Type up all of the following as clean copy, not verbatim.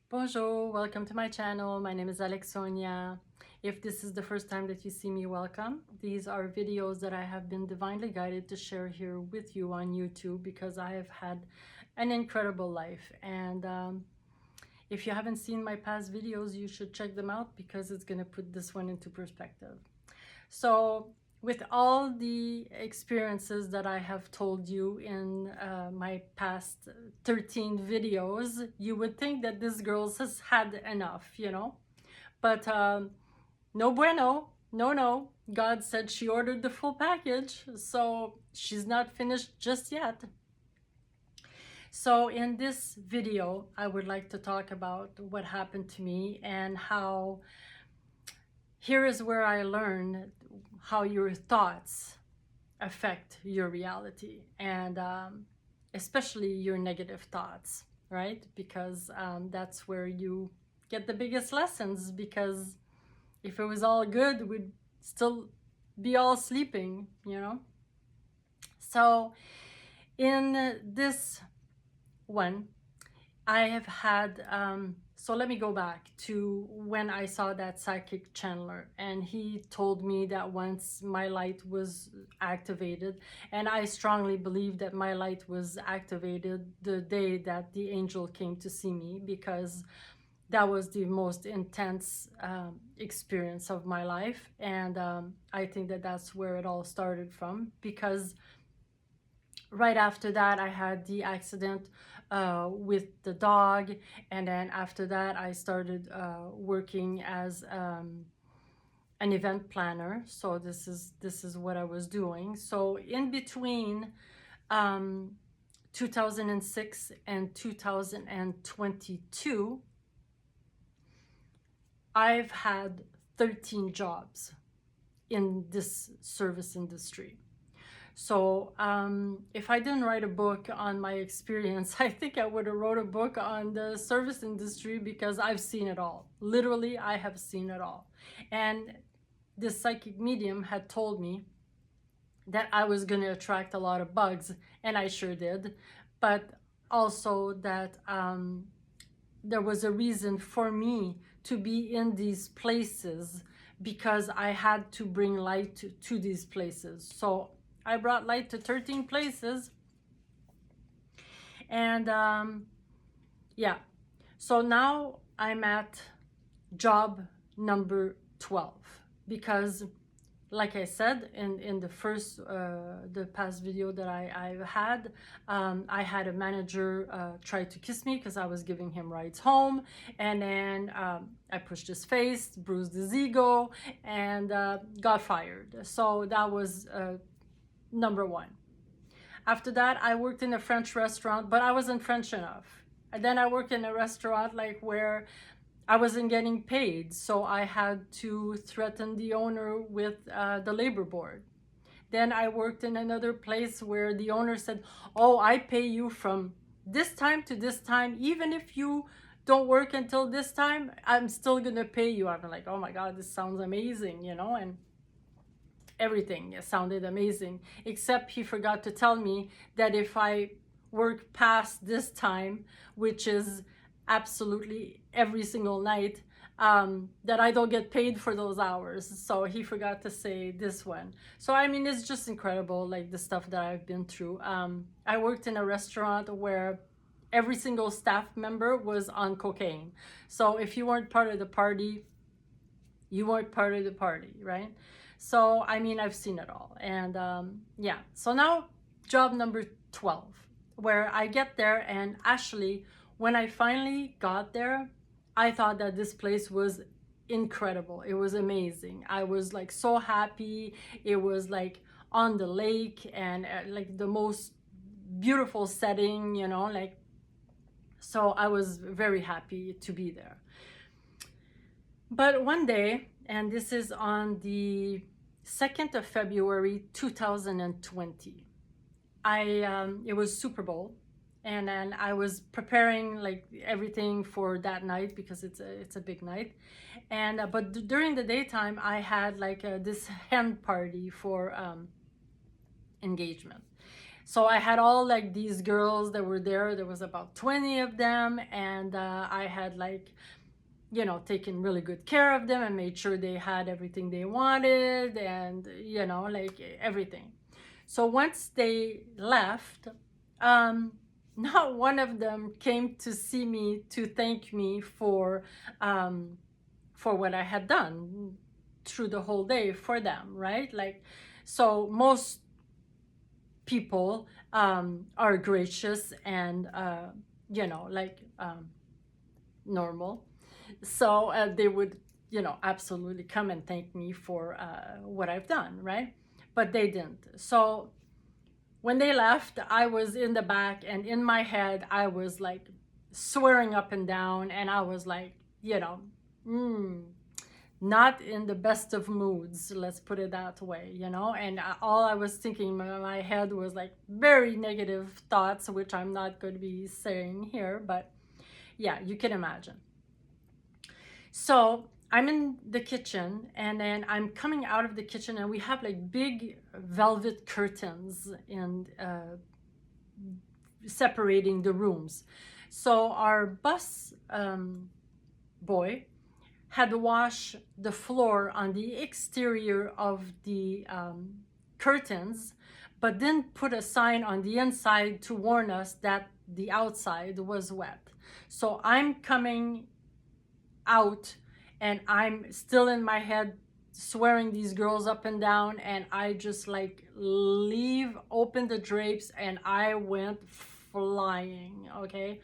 Bonjour, welcome to my channel. My name is Alexonia. If this is the first time that you see me, welcome. These are videos that I have been divinely guided to share here with you on YouTube because I have had an incredible life. And if you haven't seen my past videos, you should check them out because it's going to put this one into perspective. So with all the experiences that I have told you in my past 13 videos, you would think that this girl has had enough, But no bueno, no. God said she ordered the full package, so she's not finished just yet. So in this video, I would like to talk about what happened to me and how here is where I learned how your thoughts affect your reality, and especially your negative thoughts, right? Because that's where you get the biggest lessons, because if it was all good, we'd still be all sleeping, So in this one, I have had, so let me go back to when I saw that psychic channeler, and he told me that once my light was activated, and I strongly believe that my light was activated the day that the angel came to see me, because that was the most intense experience of my life. And I think that that's where it all started from, because right after that I had the accident with the dog, and then after that I started working as an event planner. So this is what I was doing. So in between um, 2006 and 2022, I've had 13 jobs in this service industry. So if I didn't write a book on my experience, I think I would have wrote a book on the service industry, because I've seen it all. Literally, I have seen it all. And this psychic medium had told me that I was going to attract a lot of bugs, and I sure did. But also that there was a reason for me to be in these places, because I had to bring light to these places. So I brought light to 13 places. And yeah, so now I'm at job number 12, because like I said in the first the past video that I had, I had a manager try to kiss me because I was giving him rides home, and then I pushed his face, bruised his ego, and got fired. So that was number one. After that, I worked in a French restaurant, but I wasn't French enough. And then I worked in a restaurant like where I wasn't getting paid, so I had to threaten the owner with the labor board. Then I worked in another place where the owner said, "Oh, I pay you from this time to this time. Even if you don't work until this time, I'm still gonna pay you." I'm like, "Oh my God, this sounds amazing," and everything sounded amazing, except he forgot to tell me that if I work past this time, which is absolutely every single night, that I don't get paid for those hours. So he forgot to say this one. So I mean, it's just incredible, like the stuff that I've been through. I worked in a restaurant where every single staff member was on cocaine. So if you weren't part of the party, you weren't part of the party, right? So I mean, I've seen it all. And yeah, so now job number 12, where I get there, and actually when I finally got there, I thought that this place was incredible. It was amazing. I was like so happy. It was like on the lake, and like the most beautiful setting, like, so I was very happy to be there. But one day, and this is on the 2nd of February 2020, it was Super Bowl, and then I was preparing like everything for that night, because it's a big night. And but during the daytime, I had like this hen party for engagement. So I had all like these girls that were there. There was about 20 of them, and I had like, you know, taken really good care of them and made sure they had everything they wanted, and you know, like everything. So once they left, um, not one of them came to see me to thank me for what I had done through the whole day for them, right? Like, so most people are gracious and you know, like normal. So they would, you know, absolutely come and thank me for what I've done, right? But they didn't. So when they left, I was in the back, and in my head, I was like swearing up and down, and I was like, you know, not in the best of moods, let's put it that way, you know. And all I was thinking in my head was like very negative thoughts, which I'm not going to be saying here, but yeah, you can imagine. So I'm in the kitchen, and then I'm coming out of the kitchen, and we have like big velvet curtains and separating the rooms. So our bus boy had washed the floor on the exterior of the curtains, but didn't put a sign on the inside to warn us that the outside was wet. So I'm coming out, and I'm still in my head swearing these girls up and down, and I just like open the drapes, and I went flying. Okay,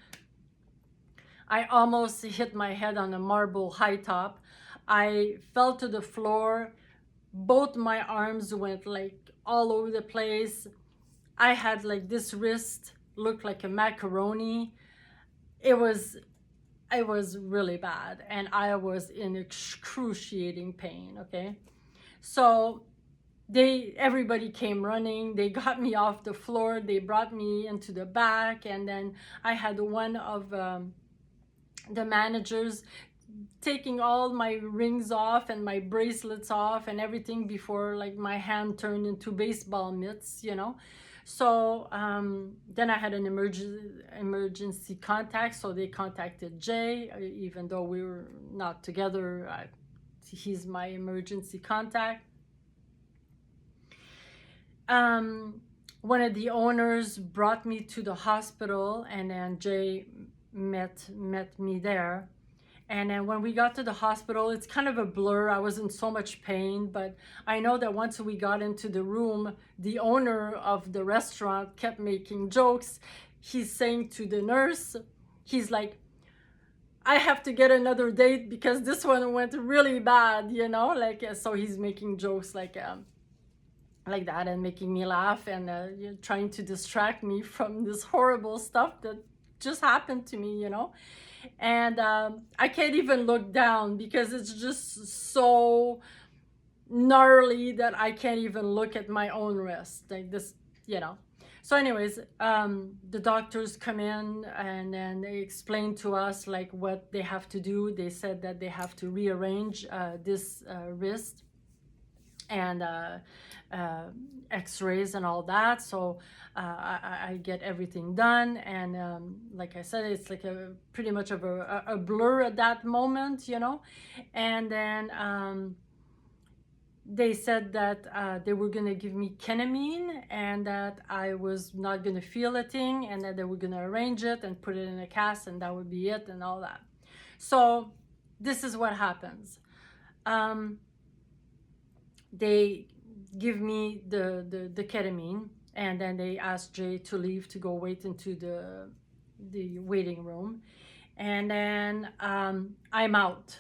I almost hit my head on a marble high top. I fell to the floor. Both my arms went like all over the place. I had like this wrist looked like a macaroni. It was really bad, and I was in excruciating pain. Okay, so everybody came running. They got me off the floor. They brought me into the back, and then I had one of the managers taking all my rings off and my bracelets off and everything before like my hand turned into baseball mitts, you know. So then I had an emergency contact, so they contacted Jay, even though we were not together. He's my emergency contact. One of the owners brought me to the hospital, and then Jay met me there. And then when we got to the hospital, it's kind of a blur. I was in so much pain, but I know that once we got into the room, the owner of the restaurant kept making jokes. He's saying to the nurse, he's like, I have to get another date because this one went really bad, you know? Like, so he's making jokes like that and making me laugh, and trying to distract me from this horrible stuff that just happened to me, you know. And I can't even look down because it's just so gnarly that I can't even look at my own wrist like this, you know. So anyways, the doctors come in, and then they explain to us like what they have to do. They said that they have to rearrange this wrist, and x-rays and all that. So I get everything done, and like I said, it's like a pretty much of a blur at that moment, you know. And then they said that they were going to give me ketamine, and that I was not going to feel a thing, and that they were going to arrange it and put it in a cast, and that would be it and all that. So this is what happens. They give me the ketamine, and then they ask Jay to leave to go wait into the waiting room. And then I'm out.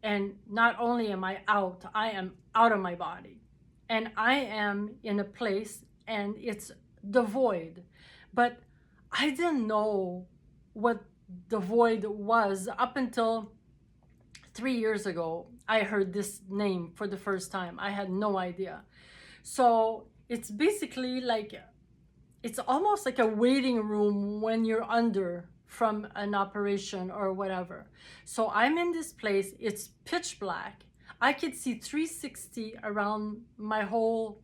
And not only am I out, I am out of my body. And I am in a place, and it's the void. But I didn't know what the void was up until 3 years ago. I heard this name for the first time. I had no idea. So it's basically like, it's almost like a waiting room when you're under from an operation or whatever. So I'm in this place, it's pitch black. I could see 360 around my whole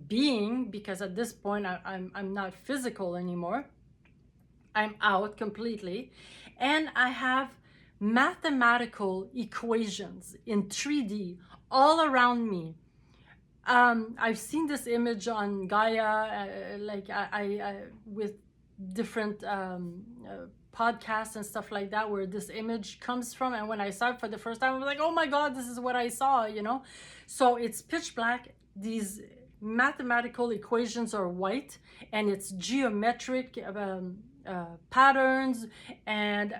being, because at this point I'm not physical anymore. I'm out completely, and I have mathematical equations in 3D all around me. I've seen this image on Gaia, like I with different podcasts and stuff like that, where this image comes from. And when I saw it for the first time, I was like, oh my God, this is what I saw, you know? So it's pitch black. These mathematical equations are white, and it's geometric patterns, and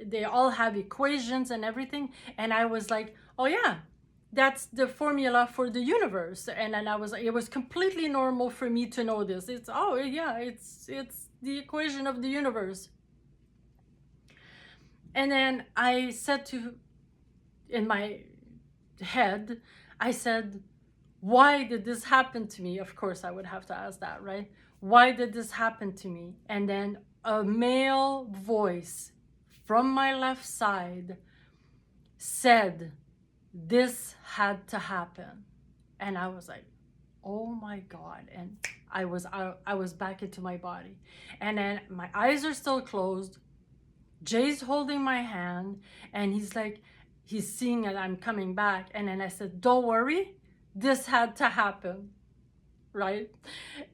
they all have equations and everything. And I was like, oh yeah, that's the formula for the universe. And then it was completely normal for me to know this. It's, oh yeah, it's the equation of the universe. And then I said in my head, I said, why did this happen to me? Of course I would have to ask that, right? Why did this happen to me? And then a male voice from my left side said, this had to happen. And I was like, oh my God. And I was back into my body. And then my eyes are still closed. Jay's holding my hand, and he's like, he's seeing that I'm coming back. And then I said, don't worry, this had to happen, right?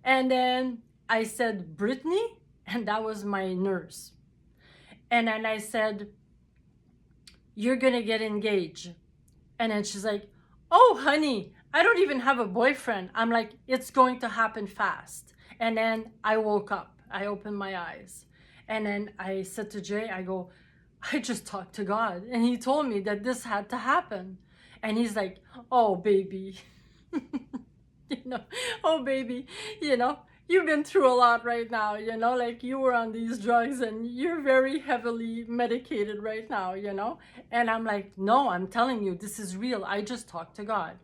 And then I said, Brittany, and that was my nurse. And then I said, you're gonna get engaged. And then she's like, oh, honey, I don't even have a boyfriend. I'm like, it's going to happen fast. And then I woke up. I opened my eyes. And then I said to Jay, I go, I just talked to God. And he told me that this had to happen. And he's like, oh, baby. You know, oh, baby, you know, you've been through a lot right now, you know, like you were on these drugs and you're very heavily medicated right now, you know. And I'm like, no, I'm telling you, this is real. I just talked to God.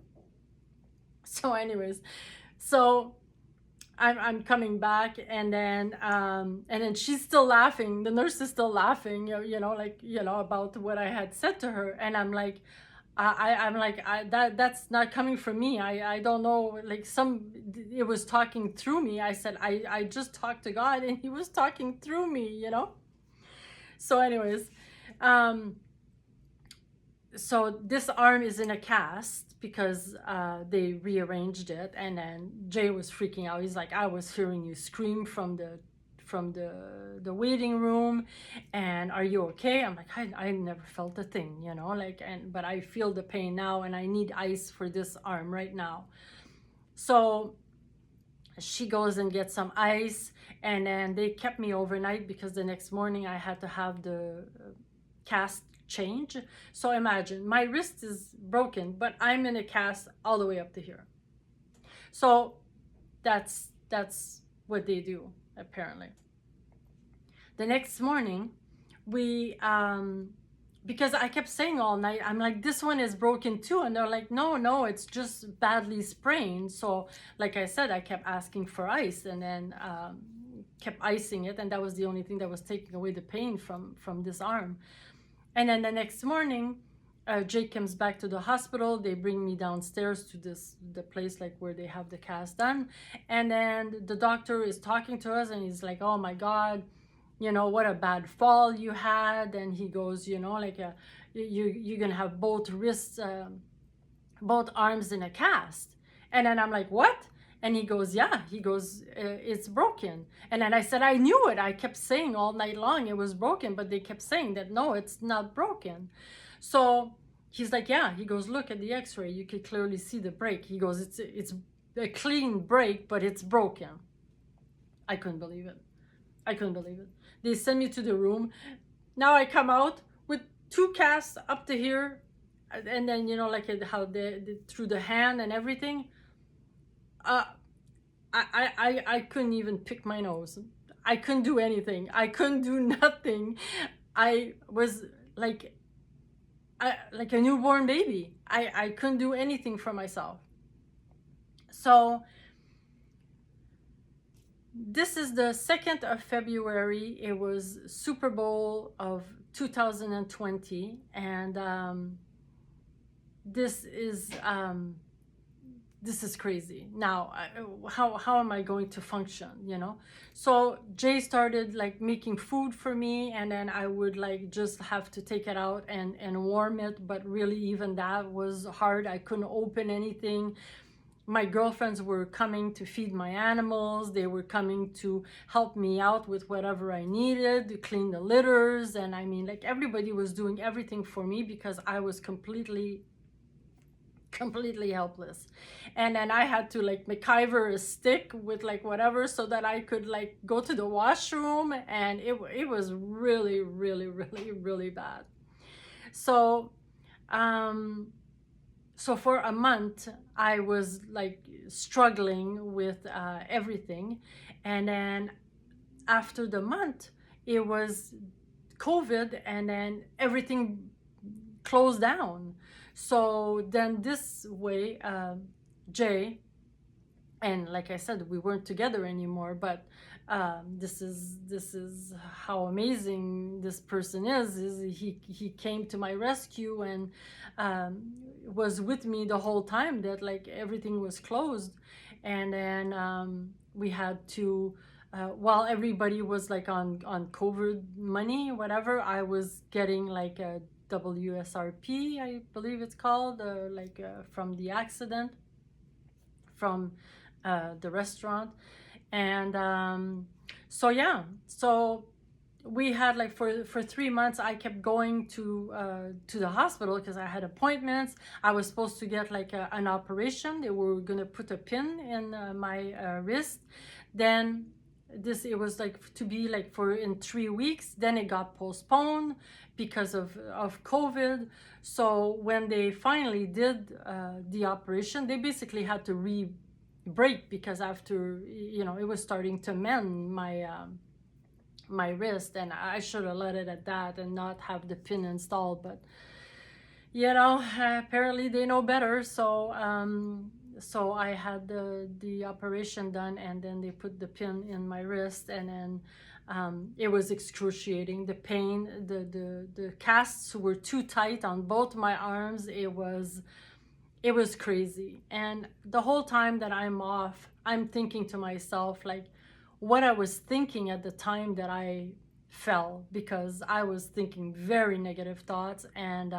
So anyways, so I'm coming back, and then she's still laughing. The nurse is still laughing, you know, like, you know, about what I had said to her. And I'm like, I'm like, that's not coming from me. I don't know, like it was talking through me. I said, I just talked to God, and he was talking through me, you know? So anyways, so this arm is in a cast because they rearranged it. And then Jay was freaking out. He's like, I was hearing you scream from the waiting room, and are you okay? I'm like, I never felt a thing, you know, like, but I feel the pain now, and I need ice for this arm right now. So she goes and gets some ice, and then they kept me overnight because the next morning I had to have the cast change. So imagine, my wrist is broken, but I'm in a cast all the way up to here. So that's what they do, apparently. The next morning, we because I kept saying all night, I'm like, this one is broken too. And they're like, no, it's just badly sprained. So like I said, I kept asking for ice, and then kept icing it. And that was the only thing that was taking away the pain from this arm. And then the next morning, Jake comes back to the hospital. They bring me downstairs to the place like where they have the cast done. And then the doctor is talking to us, and he's like, oh my God, you know, what a bad fall you had. And he goes, you know, like you're gonna have both wrists, both arms in a cast. And then I'm like, what? And he goes, yeah, he goes, it's broken. And then I said, I knew it. I kept saying all night long it was broken, but they kept saying that, no, it's not broken. So he's like, yeah, he goes, look at the x-ray. You can clearly see the break. He goes, it's a clean break, but it's broken. I couldn't believe it. I couldn't believe it. They sent me to the room. Now I come out with 2 casts up to here. And then, you know, like how through the hand and everything. I couldn't even pick my nose. I couldn't do anything. I couldn't do nothing. I was like a newborn baby. I couldn't do anything for myself. So this is the 2nd of February. It was Super Bowl of 2020, and this is this is crazy. Now, how am I going to function, you know? So Jay started like making food for me, and then I would like just have to take it out and warm it. But really, even that was hard. I couldn't open anything. My girlfriends were coming to feed my animals. They were coming to help me out with whatever I needed, to clean the litters. And I mean, like, everybody was doing everything for me because I was completely helpless. And then I had to like MacGyver a stick with like whatever so that I could like go to the washroom. And it was really, really, really, really bad. So so for a month I was like struggling with everything. And then after the month, it was COVID, and then everything closed down. So then this way, Jay, and like I said, we weren't together anymore, but this is how amazing this person is he came to my rescue and was with me the whole time that like everything was closed. And then we had to while everybody was like on COVID money, whatever, I was getting like a WSRP, I believe it's called, from the accident, from the restaurant. And so yeah, so we had like for 3 months I kept going to the hospital because I had appointments. I was supposed to get like an operation. They were gonna put a pin in my wrist. Then it was like to be like for in 3 weeks. Then it got postponed because of COVID. So when they finally did the operation, they basically had to break because after, you know, it was starting to mend my wrist, and I should have let it at that and not have the pin installed. But you know, apparently they know better. So so I had the operation done, and then they put the pin in my wrist. And then it was excruciating, the pain. The casts were too tight on both my arms. It was crazy. And the whole time that I'm off, I'm thinking to myself like what I was thinking at the time that I fell, because I was thinking very negative thoughts. And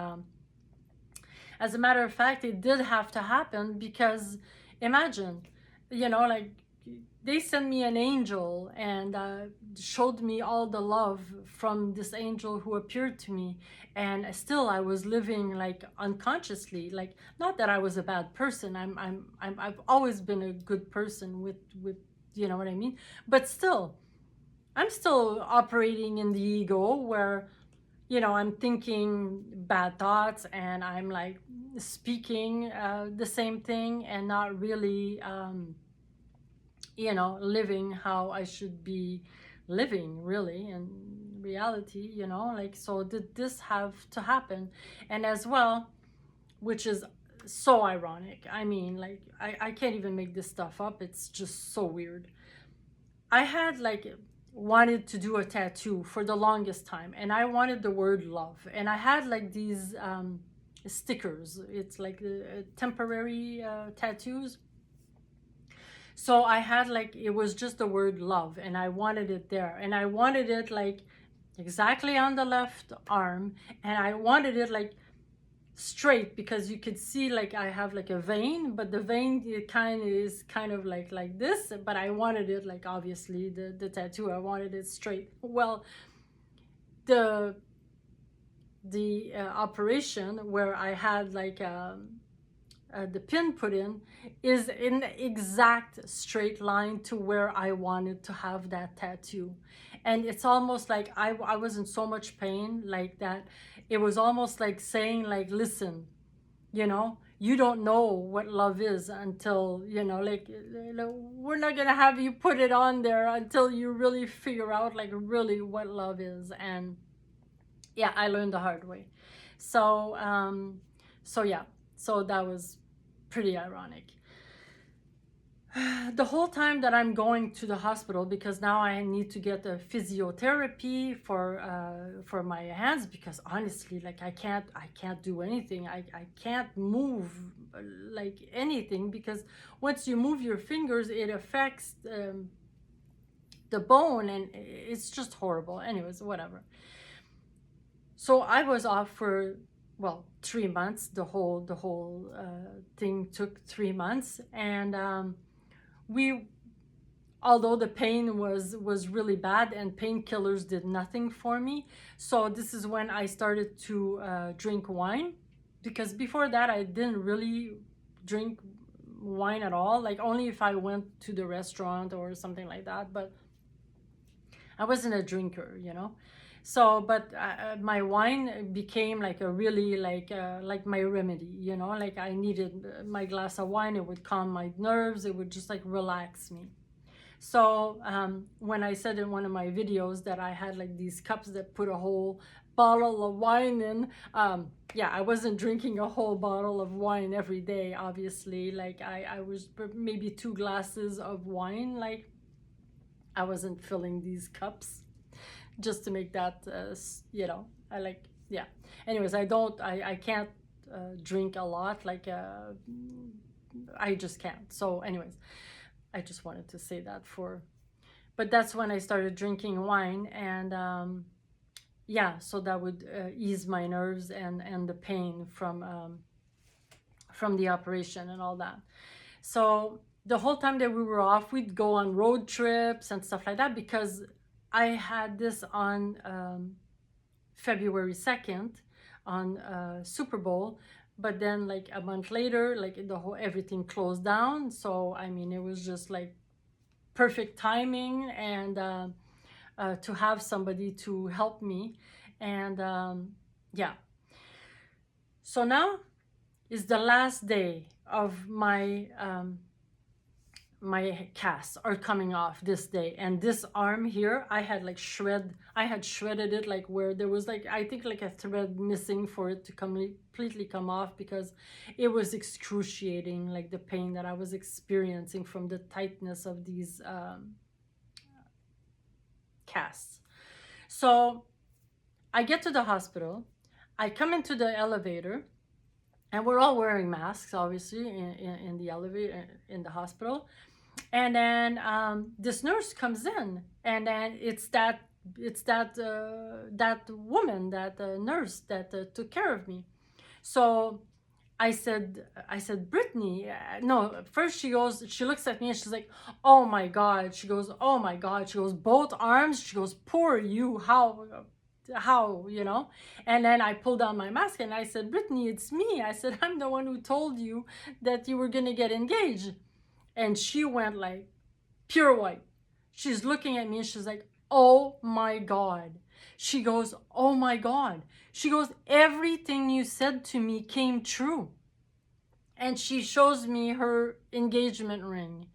as a matter of fact, it did have to happen because imagine, you know, like they sent me an angel and showed me all the love from this angel who appeared to me. And still I was living like unconsciously, like, not that I was a bad person. I've always been a good person with you know what I mean. But still, I'm still operating in the ego where, you know, I'm thinking bad thoughts and I'm like speaking the same thing and not really you know, living how I should be living really in reality, you know. Like, so did this have to happen? And as well, which is so ironic, I mean, like I can't even make this stuff up, it's just so weird. I had like wanted to do a tattoo for the longest time, and I wanted the word love, and I had like these stickers. It's like temporary tattoos. So I had like, it was just the word love, and I wanted it there, and I wanted it like exactly on the left arm, and I wanted it like straight, because you could see like I have like a vein, but the vein, it kind of like this. But I wanted it like, obviously the tattoo, I wanted it straight. Well, the operation where I had like the pin put in is in the exact straight line to where I wanted to have that tattoo. And it's almost like I was in so much pain like that. It was almost like saying like, listen, you know, you don't know what love is until, you know, like, we're not gonna have you put it on there until you really figure out like really what love is. And yeah, I learned the hard way. So so yeah, so that was pretty ironic. The whole time that I'm going to the hospital, because now I need to get a physiotherapy for my hands, because honestly, like I can't do anything. I can't move like anything, because once you move your fingers, it affects the bone, and it's just horrible. Anyways, whatever. So I was off for, well, 3 months. The whole thing took 3 months, and we although the pain was really bad and painkillers did nothing for me. So this is when I started to drink wine, because before that I didn't really drink wine at all, like only if I went to the restaurant or something like that, but I wasn't a drinker, you know. So, but my wine became like a really like my remedy, you know. Like I needed my glass of wine. It would calm my nerves. It would just like relax me. So when I said in one of my videos that I had like these cups that put a whole bottle of wine in, yeah, I wasn't drinking a whole bottle of wine every day, obviously. Like I was maybe 2 glasses of wine. Like I wasn't filling these cups just to make that, you know, I like, yeah. Anyways, I can't drink a lot. Like I just can't. So anyways, I just wanted to say that but that's when I started drinking wine, and yeah, so that would ease my nerves and the pain from the operation and all that. So the whole time that we were off, we'd go on road trips and stuff like that, because I had this on February 2nd on Super Bowl, but then like a month later, like everything closed down. So I mean, it was just like perfect timing, and to have somebody to help me. And yeah, so now is the last day of my casts are coming off this day. And this arm here, I had shredded it, like where there was like, I think like a thread missing for it to completely come off, because it was excruciating, like the pain that I was experiencing from the tightness of these casts. So I get to the hospital, I come into the elevator, and we're all wearing masks, obviously, in the elevator in the hospital. And then this nurse comes in, and then it's that woman, that nurse that took care of me. So I said, Brittany, no, first she looks at me and she's like, oh my God. She goes, oh my God. She goes, both arms. She goes, poor you. How, you know? And then I pulled down my mask and I said, Brittany, it's me. I said, I'm the one who told you that you were going to get engaged. And she went like pure white. She's looking at me and she's like, oh my God. She goes, oh my God. She goes, everything you said to me came true. And she shows me her engagement ring.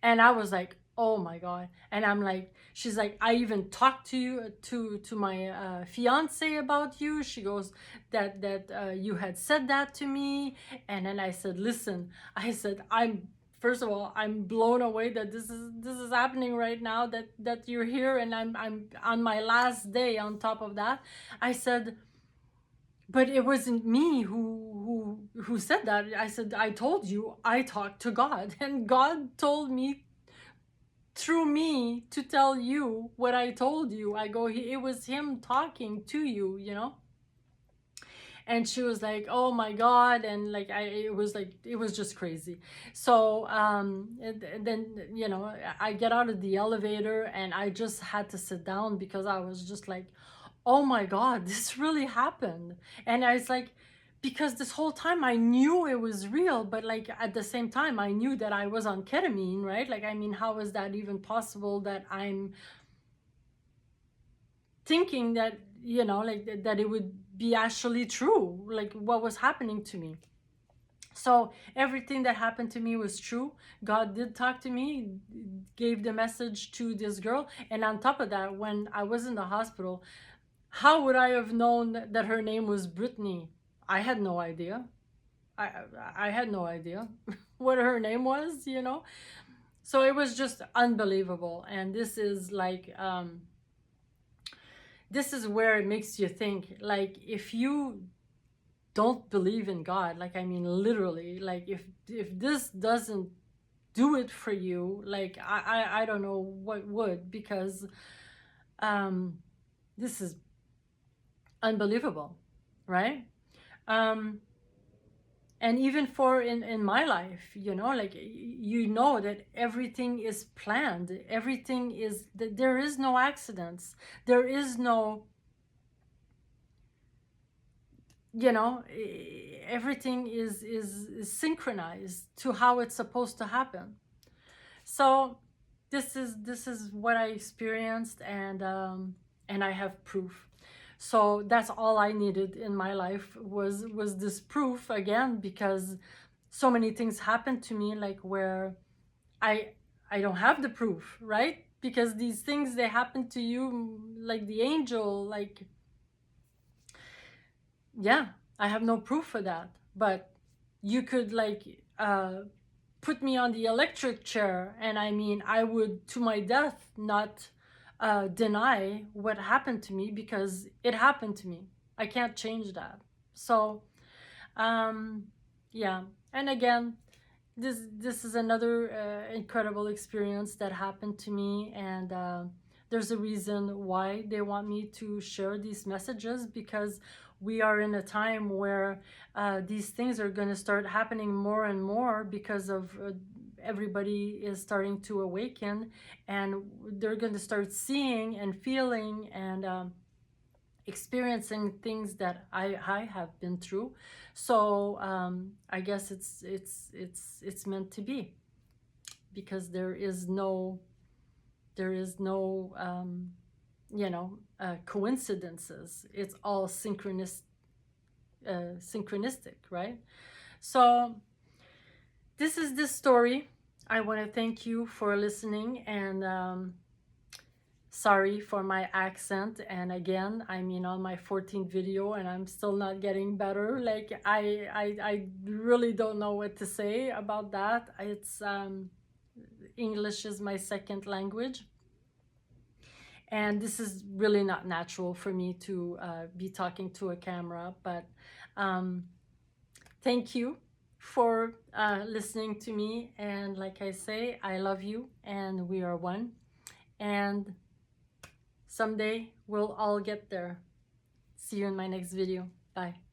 And I was like, oh my God. And I'm like, she's like, I even talked to you, to my fiance about you. She goes, that you had said that to me. And then I said, listen, I said, first of all, I'm blown away that this is happening right now, that you're here, and I'm on my last day on top of that. I said, but it wasn't me who said that. I said, I told you, I talked to God, and God told me through me to tell you what I told you. I go, it was him talking to you, you know? And she was like, oh my God. And like, it was just crazy. So and then, you know, I get out of the elevator and I just had to sit down, because I was just like, oh my God, this really happened. And I was like, because this whole time I knew it was real, but like at the same time I knew that I was on ketamine, right? Like, I mean, how is that even possible that I'm thinking that, you know, like that it would be actually true, like what was happening to me? So everything that happened to me was true. God did talk to me, gave the message to this girl. And on top of that, when I was in the hospital, how would I have known that her name was Brittany? I had no idea. I had no idea what her name was, you know. So it was just unbelievable. And this is like, this is where it makes you think, like, if you don't believe in God, like, I mean, literally, like, if this doesn't do it for you, like, I don't know what would, because this is unbelievable, right? And even for in my life, you know, like, you know that everything is planned, everything is, that there is no accidents, there is no, you know, everything is synchronized to how it's supposed to happen. So this is what I experienced, and I have proof. So that's all I needed in my life, was this proof again, because so many things happened to me, like, where I I don't have the proof, right? Because these things, they happen to you like the angel, like, yeah, I have no proof for that. But you could, like, put me on the electric chair, and I mean, I would to my death not deny what happened to me, because it happened to me. I can't change that. So um yeah. And again, this is another incredible experience that happened to me, and there's a reason why they want me to share these messages, because we are in a time where these things are going to start happening more and more, because of everybody is starting to awaken, and they're going to start seeing and feeling and experiencing things that I have been through. So I guess it's meant to be, because there is no you know, coincidences. It's all synchronistic, right? So this is the story. I want to thank you for listening, and sorry for my accent. And again, I mean, on my 14th video, and I'm still not getting better. Like, I really don't know what to say about that. It's English is my second language, and this is really not natural for me to be talking to a camera. But thank you for listening to me, and like I say, I love you, and we are one, and someday we'll all get there. See you in my next video. Bye.